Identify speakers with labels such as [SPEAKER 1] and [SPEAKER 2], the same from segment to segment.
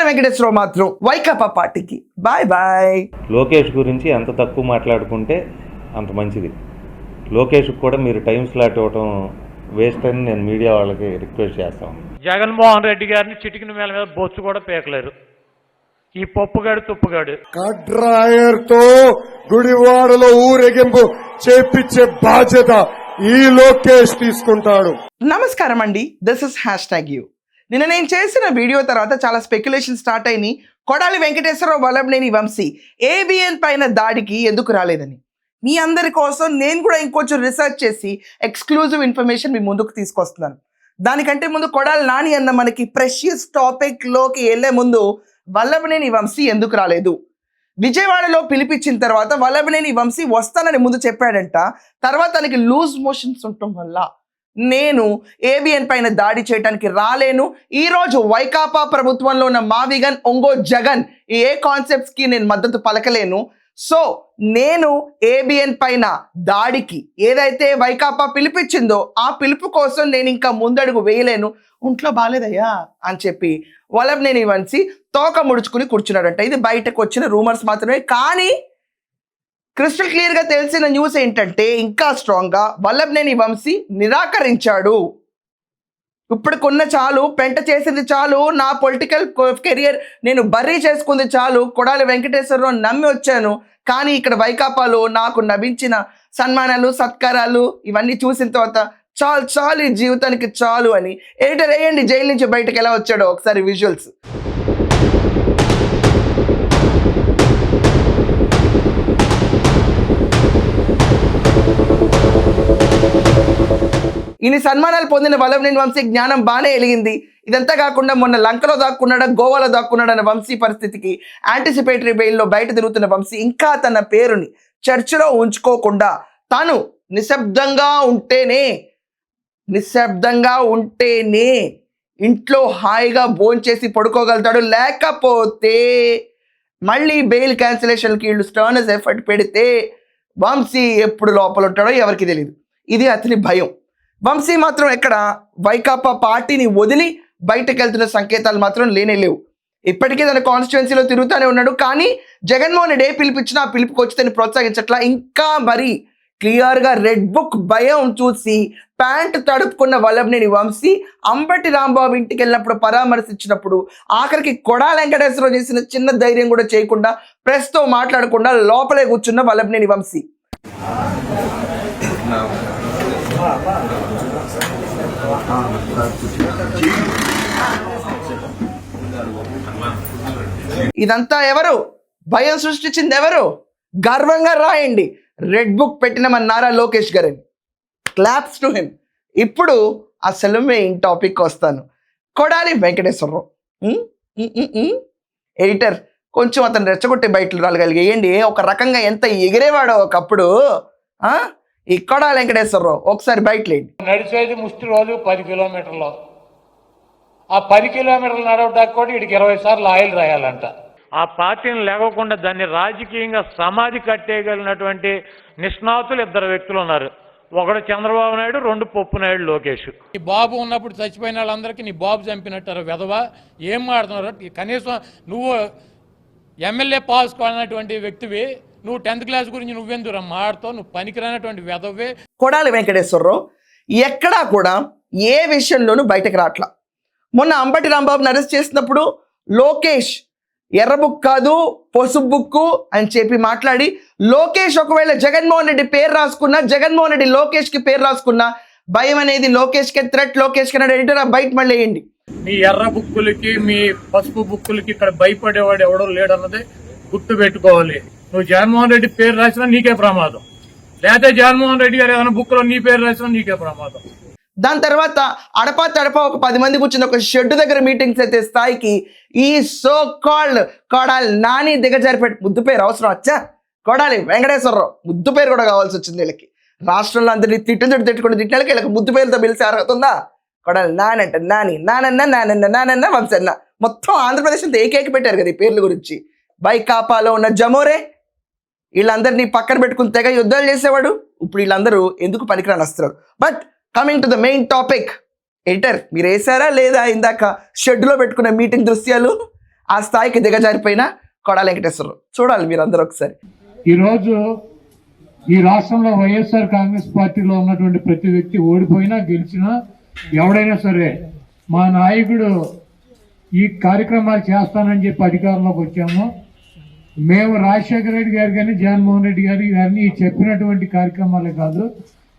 [SPEAKER 1] కొడాలి వెంకటేశ్వరరావు మాత్రం వైకాపా పార్టీకి bye bye.
[SPEAKER 2] Lokesh గురించి ఎంత తక్కువ మాట్లాడుకుంటే అంత మంచిది. లోకేష్కి కూడా మీరు టైం స్లాట్ ఇవ్వటం వేస్ట్ అని నేను మీడియా వాళ్ళకి రిక్వెస్ట్ చేస్తాను.
[SPEAKER 3] జగన్మోహన్ రెడ్డి గారిని చిటికిన మేల మీద బొచ్చు కూడా పేకలేరు ఈ పప్పుగాడు తుప్పుగాడు.
[SPEAKER 4] కడ్రాయర్తో గుడివాడలో ఊరేగింపు చేపించే బాధ్యత ఈ లోకేష్ తీసుకుంటాడు.
[SPEAKER 1] నమస్కారం అండి, దిస్ ఇస్ #you. నిన్న నేను చేసిన వీడియో తర్వాత చాలా స్పెక్యులేషన్ స్టార్ట్ అయినాయి. కొడాలి వెంకటేశ్వరరావు వల్లభనేని వంశీ ఏబిఎన్ పైన దాడికి ఎందుకు రాలేదని. మీ అందరి కోసం నేను కూడా ఇంకొంచెం రీసెర్చ్ చేసి ఎక్స్క్లూజివ్ ఇన్ఫర్మేషన్ మీ ముందుకు తీసుకొస్తున్నాను. దానికంటే ముందు కొడాలి నాని అన్న మనకి ప్రెషియస్ టాపిక్లోకి వెళ్ళే ముందు వల్లభనేని వంశీ ఎందుకు రాలేదు, విజయవాడలో పిలిపించిన తర్వాత వల్లభనేని వంశీ వస్తానని ముందు చెప్పాడంట. తర్వాత తనకి లూజ్ మోషన్స్ ఉండటం వల్ల నేను ఏబిఎన్ పైన దాడి చేయడానికి రాలేను, ఈరోజు వైకాపా ప్రభుత్వంలో ఉన్న మావిగన్ ఒంగో జగన్ ఏ కాన్సెప్ట్స్కి నేను మద్దతు పలకలేను. సో నేను ఏబిఎన్ పైన దాడికి ఏదైతే వైకాపా పిలిపించిందో ఆ పిలుపు కోసం నేను ఇంకా ముందడుగు వేయలేను, ఒంట్లో బాగాలేదయ్యా అని చెప్పి వల్లభనేని వంశీ తోక ముడుచుకుని కూర్చున్నాడంట. ఇది బయటకు వచ్చిన రూమర్స్ మాత్రమే. కానీ క్రిస్టల్ క్లియర్గా తెలిసిన న్యూస్ ఏంటంటే ఇంకా స్ట్రాంగ్గా వల్లభనేని వంశీ నిరాకరించాడు. ఇప్పటికున్న చాలు, పెంట చేసింది చాలు, నా పొలిటికల్ కెరియర్ నేను బర్రీ చేసుకుంది చాలు, కొడాలి వెంకటేశ్వరరావు నమ్మి వచ్చాను. కానీ ఇక్కడ వైకాపాలో నాకు లభించిన సన్మానాలు సత్కారాలు ఇవన్నీ చూసిన తర్వాత చాలు చాలు ఈ జీవితానికి చాలు అని ఎడిటర్ వేయండి. జైలు నుంచి బయటకు ఎలా వచ్చాడో ఒకసారి విజువల్స్. ఇన్ని సన్మానాలు పొందిన వల్లభనేని వంశీ జ్ఞానం బాగానే ఎలిగింది. ఇదంతా కాకుండా మొన్న లంకలో దాక్కున్నాడా గోవాలో దాక్కున్నాడన్న వంశీ పరిస్థితికి యాంటిసిపేటరీ బెయిల్లో బయట తిరుగుతున్న వంశీ ఇంకా తన పేరుని చర్చలో ఉంచుకోకుండా తాను నిశ్శబ్దంగా ఉంటేనే ఇంట్లో హాయిగా భోంచేసి పడుకోగలుగుతాడు. లేకపోతే మళ్ళీ బెయిల్ క్యాన్సిలేషన్కి వీళ్ళు స్టర్నస్ ఎఫర్ట్ పెడితే వంశీ ఎప్పుడు లోపల ఉంటాడో ఎవరికి తెలియదు. ఇది అతని భయం. వంశీ మాత్రం ఎక్కడ వైకాపా పార్టీని వదిలి బయటకు వెళ్తున్న సంకేతాలు మాత్రం లేవు. ఇప్పటికీ తన కాన్స్టిట్యున్సీలో తిరుగుతూనే ఉన్నాడు. కానీ జగన్మోహన్ రెడ్డి పిలిపించినా ఆ పిలుపుకి వచ్చి తను ప్రోత్సహించట్లా. ఇంకా మరీ క్లియర్గా రెడ్ బుక్ భయం చూసి ప్యాంటు తడుపుకున్న వల్లభనేని వంశీ అంబటి రాంబాబు ఇంటికి వెళ్ళినప్పుడు పరామర్శించినప్పుడు ఆఖరికి కొడాలి వెంకటేశ్వరరావు చేసిన చిన్న ధైర్యం కూడా చేయకుండా ప్రెస్తో మాట్లాడకుండా లోపలే కూర్చున్న వల్లభనేని వంశీ ఇదంతా ఎవరు భయం సృష్టించింది ఎవరు? గర్వంగా రాయండి, రెడ్ బుక్ పెట్టిన మన నారా లోకేష్ గారని. Claps to him. ఇప్పుడు అసలు మెయిన్ టాపిక్ వస్తాను. కొడాలి వెంకటేశ్వరరావు ఎడిటర్ కొంచెం అతను రెచ్చగొట్టే బయటలు రాగలిగేయండి. ఒక రకంగా ఎంత ఎగిరేవాడో ఒకప్పుడు ఈ కొడాలి వెంకటేశ్వరరావు ఒకసారి బయటలేండి.
[SPEAKER 3] నడిచేది ముష్టి రోజు 10 కిలోమీటర్లు. ఆ 10 కిలోమీటర్లు నడవడానికి కూడా వీడికి 20 సార్లు ఆయిల్ రాయాలంట. ఆ పార్టీని లేకుండా దాన్ని రాజకీయంగా సమాధి కట్టేయగలిగినటువంటి నిష్ణాతులు 2 వ్యక్తులు ఉన్నారు. ఒకడు చంద్రబాబు నాయుడు, 2 పప్పు నాయుడు లోకేష్.
[SPEAKER 5] నీ బాబు ఉన్నప్పుడు చచ్చిపోయిన వాళ్ళందరికీ నీ బాబు చంపినట్టారు వెధవా. ఏం మాడుతున్నారు? కనీసం నువ్వు ఎమ్మెల్యే పాస్ కానటువంటి వ్యక్తివి, నువ్వు 10th క్లాస్ గురించి నువ్వెందుకు మాడుతావు? నువ్వు పనికిరానటువంటి వెధవే.
[SPEAKER 1] కొడాలి వెంకటేశ్వరరావు ఎక్కడా కూడా ఏ విషయంలోనూ బయటకు రాట్లా. మొన్న అంబటి రాంబాబుని అరెస్ట్ చేసినప్పుడు లోకేష్ ఎర్ర బుక్ కాదు పసుపు బుక్కు అని చెప్పి మాట్లాడి లోకేష్ ఒకవేళ జగన్మోహన్ రెడ్డి పేరు రాసుకున్నా, జగన్మోహన్ రెడ్డి లోకేష్కి పేరు రాసుకున్నా భయం అనేది లోకేష్కి థ్రెట్. లోకేష్కి అన్నాడు ఎడిటర్ బయట మళ్ళీ వేయండి.
[SPEAKER 5] మీ ఎర్ర బుక్కులకి మీ పసుపు బుక్కులకి ఇక్కడ భయపడేవాడు ఎవడో లేడన్నది గుర్తు పెట్టుకోవాలి. నువ్వు జగన్మోహన్ రెడ్డి పేరు రాసినా నీకే ప్రమాదం, లేకపోతే జగన్మోహన్ రెడ్డి గారు ఏదైనా బుక్లో నీ పేరు రాసినా నీకే ప్రమాదం.
[SPEAKER 1] దాని తర్వాత అడపా తడపా ఒక 10 మంది కూర్చుని ఒక షెడ్ దగ్గర మీటింగ్స్ అయితే స్థాయికి ఈ సో కాల్డ్ కొడాలి నాని దిగజారిపెట్టి ముద్దు పేరు అవసరం వచ్చా? కొడాలి వెంకటేశ్వరరావు ముద్దు పేరు కూడా కావాల్సి వచ్చింది వీళ్ళకి. రాష్ట్రంలో అందరినీ తిట్టుకుని తిట్టాలకి వీళ్ళకి ముద్దు పేరుతో పిలిచి అర్హతుందా? కొడాలి నానంట నాని, నానన్న వంశన్న, మొత్తం ఆంధ్రప్రదేశ్ అంతా ఏకేకి పెట్టారు కదా ఈ పేర్ల గురించి. వైకాపాలో ఉన్న జమోరే వీళ్ళందరినీ పక్కన పెట్టుకుని తెగ యుద్ధాలు చేసేవాడు. ఇప్పుడు వీళ్ళందరూ ఎందుకు పనికిరాని వస్తున్నారు. But coming to the main topic. Editor మీరు వేసారా లేదా ఇందాక షెడ్లో పెట్టుకున్న మీటింగ్ దృశ్యాలు? ఆ స్థాయికి దిగజారిపోయిన కొడాలి వెంకటేశ్వరరావు. చూడాలి మీరందరూ ఒకసారి.
[SPEAKER 3] ఈరోజు ఈ రాష్ట్రంలో వైఎస్ఆర్ కాంగ్రెస్ పార్టీలో ఉన్నటువంటి ప్రతి వ్యక్తి ఓడిపోయినా గెలిచినా ఎవడైనా సరే మా నాయకుడు ఈ కార్యక్రమాలు చేస్తానని చెప్పి అధికారంలోకి వచ్చాము. మేము రాజశేఖర రెడ్డి గారు కానీ జగన్మోహన్ రెడ్డి గారిని చెప్పినటువంటి కార్యక్రమాలే కాదు,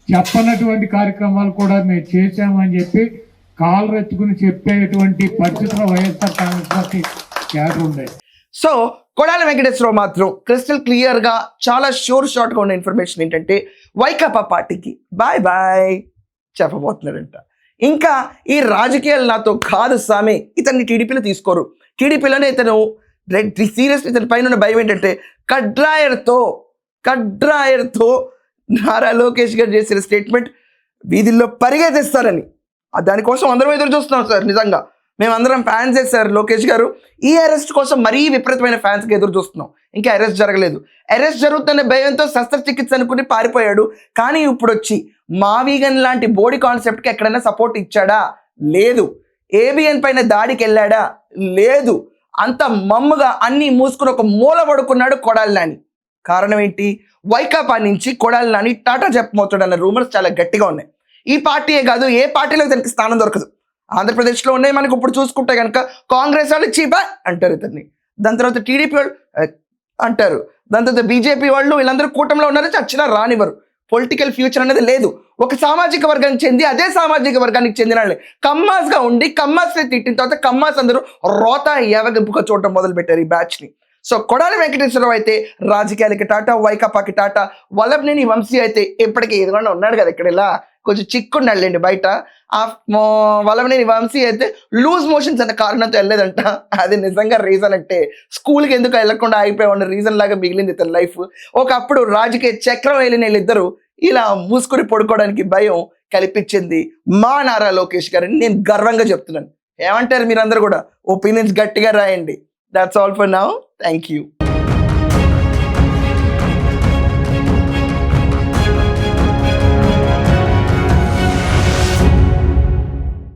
[SPEAKER 3] చెప్పనటువంటి కార్యక్రమాలు కూడా మేము చేశామని చెప్పి కాళ్ళు ఎత్తుకుని చెప్పేటువంటి పరిస్థితిలో వైఎస్ఆర్ కాంగ్రెస్ పార్టీ క్యాడర్ ఉండేది.
[SPEAKER 1] సో కొడాలి వెంకటేశ్వరరావు మాత్రం క్రిస్టల్ క్లియర్ గా చాలా షార్ట్ గా ఉన్న ఇన్ఫర్మేషన్ ఏంటంటే వైకాపా పార్టీకి బాయ్ బాయ్ చెప్పబోతున్నాడంట. ఇంకా ఈ రాజకీయాలు నాతో కాదు సామి, ఇతన్ని టీడీపీలో తీసుకోరు, టీడీపీలోనే ఇతను సీరియస్లీ ఇతని పైన ఉన్న భయం ఏంటంటే కడ్రాయర్తో నారా లోకేష్ గారు చేసిన స్టేట్మెంట్ వీధుల్లో పరిగెత్తిస్తారని. దానికోసం అందరం ఎదురు చూస్తున్నాం సార్. నిజంగా మేమందరం ఫ్యాన్స్ సార్. లోకేష్ గారు ఈ అరెస్ట్ కోసం మరీ విపరీతమైన ఫ్యాన్స్కి ఎదురు చూస్తున్నాం. ఇంకా అరెస్ట్ జరగలేదు. అరెస్ట్ జరుగుతున్న భయంతో శస్త్రచికిత్స అనుకుని పారిపోయాడు. కానీ ఇప్పుడు వచ్చి మావీగన్ లాంటి బోడీ కాన్సెప్ట్కి ఎక్కడైనా సపోర్ట్ ఇచ్చాడా? లేదు. ఏబిఎన్ పైన దాడికి వెళ్ళాడా? లేదు. అంత మమ్ముగా అన్నీ మూసుకుని ఒక మూల పడుకున్నాడు కొడాలి నాని. కారణం ఏంటి? వైకాపా నుంచి కొడాలి నాని టాటా చెప్పబోతాడన్న రూమర్స్ చాలా గట్టిగా ఉన్నాయి. ఈ పార్టీయే కాదు, ఏ పార్టీలో ఇతనికి స్థానం దొరకదు. ఆంధ్రప్రదేశ్లో ఉన్నాయి మనకు. ఇప్పుడు చూసుకుంటే కనుక కాంగ్రెస్ వాళ్ళు చీపా అంటారు ఇతన్ని, దాని తర్వాత టీడీపీ వాళ్ళు అంటారు, దాని తర్వాత బీజేపీ వాళ్ళు, వీళ్ళందరూ కూటమిలో ఉన్నారు, చచ్చినా రానివ్వరు. పొలిటికల్ ఫ్యూచర్ అనేది లేదు. ఒక సామాజిక వర్గానికి చెంది అదే సామాజిక వర్గానికి చెందిన వాళ్ళని కమ్మాస్గా ఉండి కమ్మాస్ని తిట్టిన తర్వాత కమ్మాస్ అందరూ రోత ఏవగింపుగా చూడటం మొదలు పెట్టారు ఈ బ్యాచ్ని. సో కొడాలి వెంకటేశ్వరరావు అయితే రాజకీయాలకి టాటా, వైకాపాకి టాటా. వల్లభనేని వంశీ అయితే ఇప్పటికీ ఎదుగుండా ఉన్నాడు కదా ఇక్కడ, ఇలా కొంచెం చిక్కున్నాడులేండి బయట. ఆ వల్లభనేని వంశీ అయితే లూజ్ మోషన్స్ అనే కారణంతో వెళ్ళలేదంట. అది నిజంగా రీజన్ అంటే స్కూల్కి ఎందుకు వెళ్ళకుండా అయిపోయి రీజన్ లాగా మిగిలింది ఇతని లైఫ్. ఒకప్పుడు రాజకీయ చక్రం వెళ్ళిన వీళ్ళిద్దరూ ఇలా మూసుకుని పడుకోవడానికి భయం కల్పించింది మా నారా లోకేష్ గారిని నేను గర్వంగా చెప్తున్నాను. ఏమంటారు మీరందరూ కూడా? ఒపీనియన్స్ గట్టిగా రాయండి. That's all for now. Thank you.